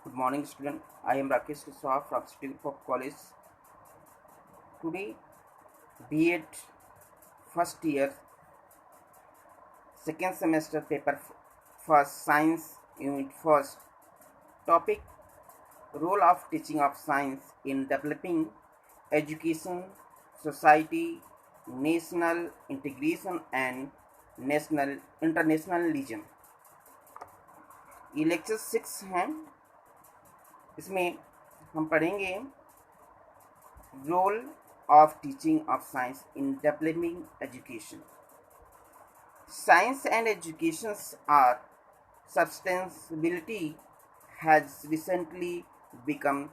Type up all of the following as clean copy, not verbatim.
Good morning, student. I am Rakesh Kuswaha from City Group of College. Today, B.Ed first year, second semester paper first, science unit first. Topic: Role of teaching of science in developing education, society, national integration and national internationalism. ये lecture 6 हैं. इसमें हम पढ़ेंगे role of teaching of science in developing education. Science and education's are sustainability has recently become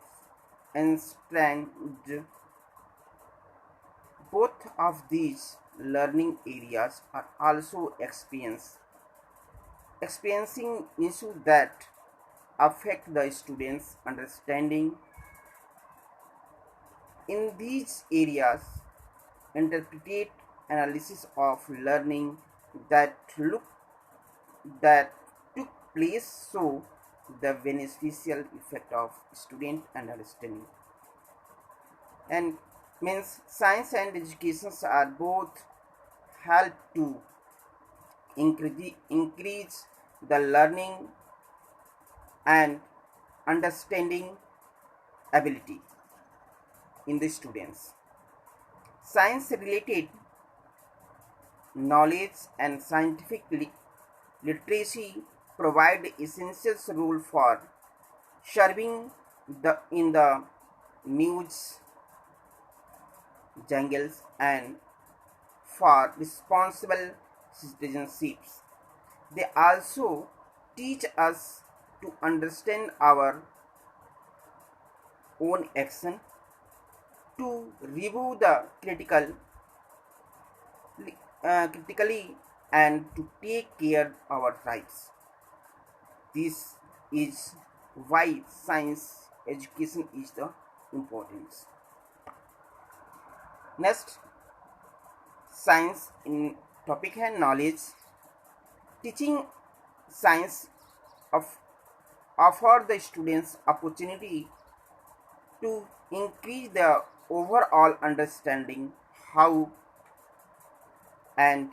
enshrined. Both of these learning areas are also experiencing issues that affect the students' understanding. In these areas, interpret analysis of learning that look that took place show the beneficial effect of student understanding. And means science and education are both help to increase the learning and understanding ability in the students. Science related knowledge and scientific literacy provide essential role for serving in the news jungles and for responsible citizenships. They also teach us to understand our own action, to review the critically and to take care of our rights. This is why science education is the importance. Next, science in topic है knowledge. Teaching science of offer the students opportunity to increase their overall understanding how and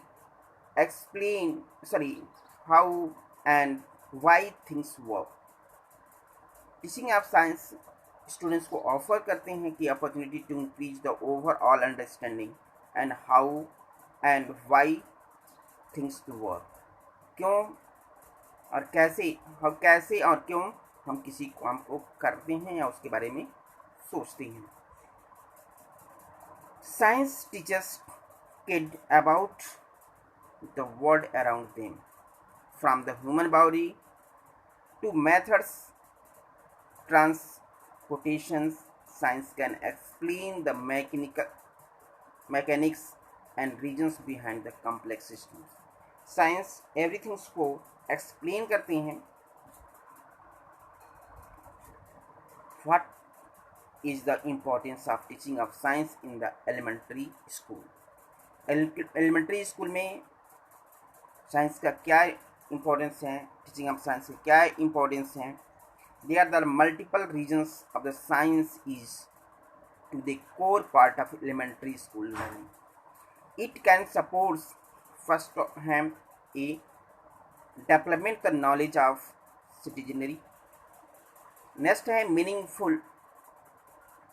explain how and why things work. Teaching of science students को offer करते हैं कि opportunity to increase the overall understanding and how and why things to work. क्यों और कैसे और क्यों हम किसी काम को करते हैं या उसके बारे में सोचते हैं. Science teachers kid about the world around them, from the human body to methods transportations. Science can explain the mechanics and reasons behind the complex systems. Science everything को explain करते हैं. What is the importance of teaching of science in the elementary school? Elementary school में science का क्या importance है, teaching of science का क्या importance है. There are multiple reasons of the science is to the core part of elementary school learning. It can support first hand a development the knowledge of citizenry. Next है meaningful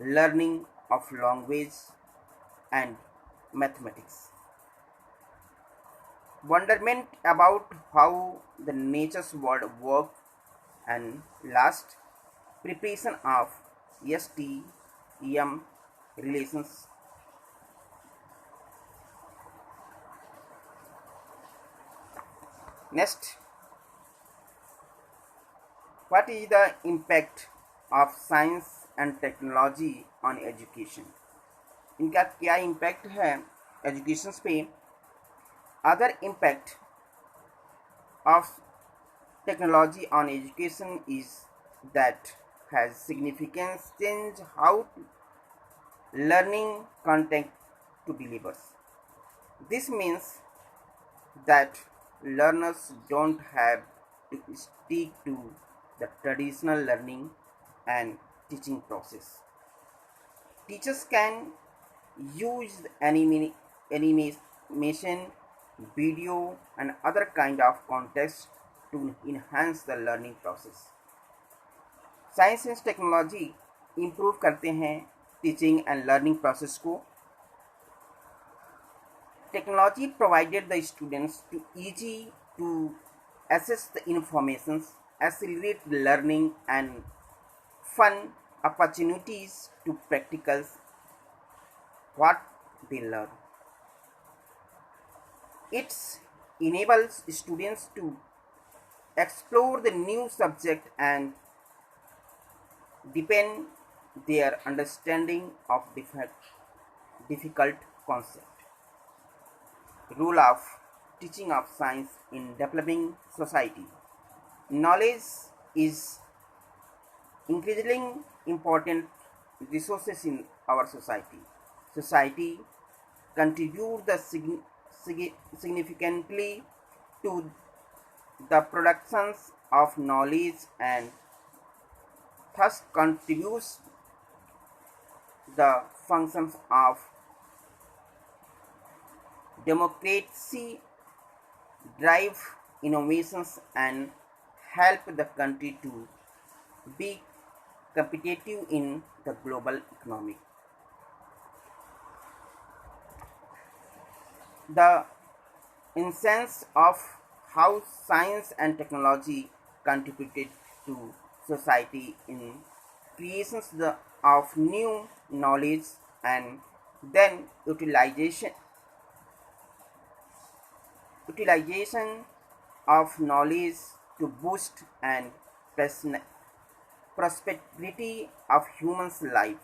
learning of language and mathematics. Wonderment about how the nature's world work. And last, preparation of STEM relations. Next, what is the impact of science and technology on education? इनका क्या impact है education पे? Other impact of technology on education is that has significant change how learning content to delivers. This means that learners don't have to stick to the traditional learning and teaching process. Teachers can use animation, video, and other kind of context to enhance the learning process. Science and technology improve करते हैं teaching and learning process को. Technology provided the students to easy to access the information, accelerate learning and fun opportunities to practice what they learn. It enables students to explore the new subject and deepen their understanding of difficult concepts. Role of teaching of science in developing society. Knowledge is increasingly important resources in our society. Society contribute significantly to the productions of knowledge and thus contributes the functions of democracy, drive innovations and help the country to be competitive in the global economy. The essence of how science and technology contributed to society in creations of new knowledge and then utilization of knowledge to boost and prosperity of humans' life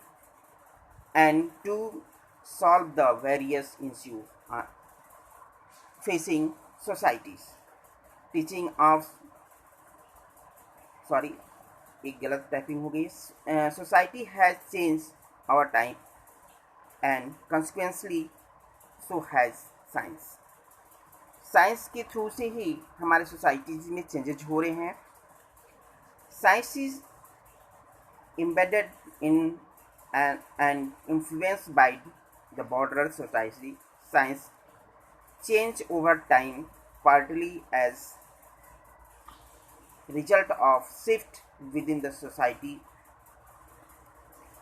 and to solve the various issues facing societies. Teaching of sorry एक गलत typing हो गई. Society has changed our time and consequently so has science. Science के through से ही हमारे societies में changes हो रहे हैं. Science is embedded in and influenced by the broader society. Science change over time, partly as result of shift within the society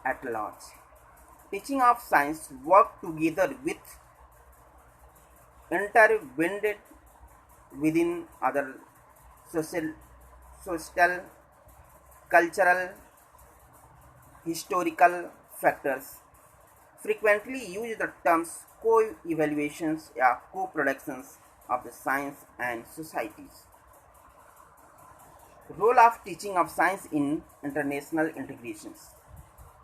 at large. Teaching of science work together with intertwined within other social, cultural, historical factors. Frequently use the terms co-evaluations or co-productions of the science and societies. Role of teaching of science in international integrations.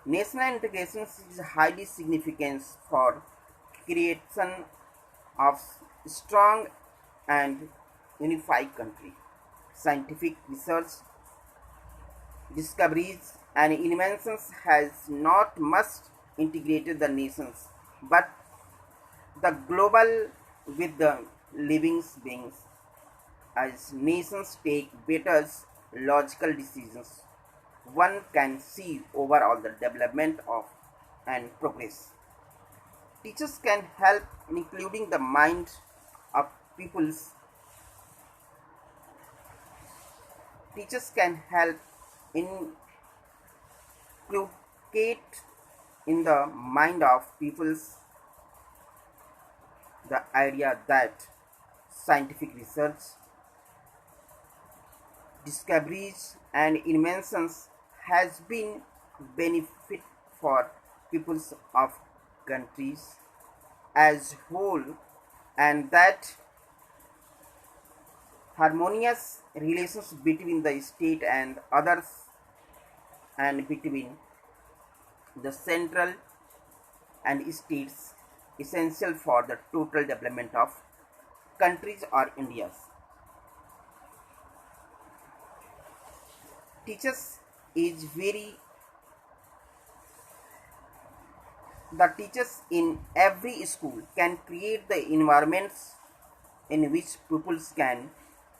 National integrations is highly significant for creation of strong and unified country. Scientific research, discoveries and inventions has not much integrated the nations, but the global with the living beings. As nations take better logical decisions, one can see overall the development of and progress. Teachers can help in including the mind of peoples. Teachers can help inculcate in the mind of peoples the idea that scientific research, discoveries and inventions has been benefit for peoples of countries as whole, and that harmonious relations between the state and others and between the central and states essential for the total development of countries or Indias. Teachers is the teachers in every school can create the environments in which pupils can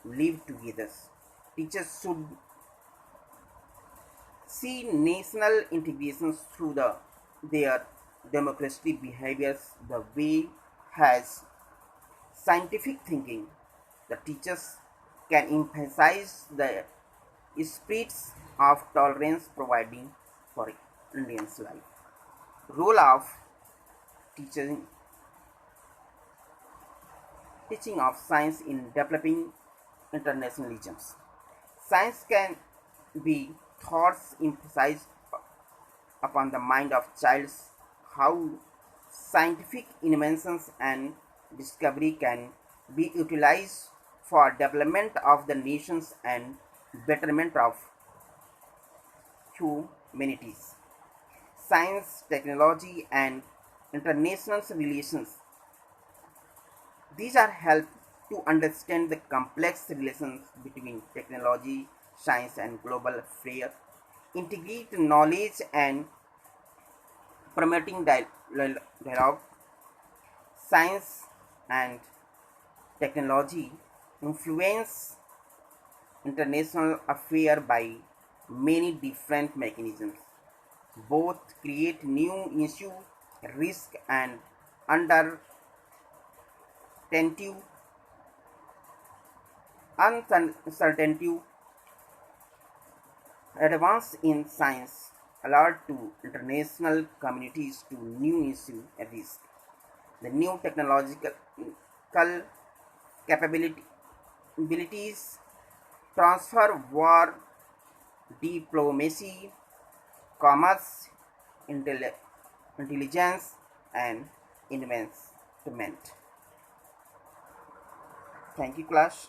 live together. Teachers should see national integrations through their democratic behaviors. The way has scientific thinking. The teachers can emphasize the spirits of tolerance providing for Indians' life. Role of teaching teaching of science in developing internationalisms. Science can be thoughts emphasized upon the mind of childs how scientific inventions and discovery can be utilized for development of the nations and betterment of humanities. Science, technology, and international relations. These are help to understand the complex relations between technology, science, and global affairs, integrate knowledge and promoting dialogue. Science and technology influence international affairs by many different mechanisms. Both create new issues, risk, and under uncertainty. Advance in science alert to international communities to new issues and risk. The new technological capabilities transfer war, diplomacy, commerce, intelligence, and investment. Thank you, class.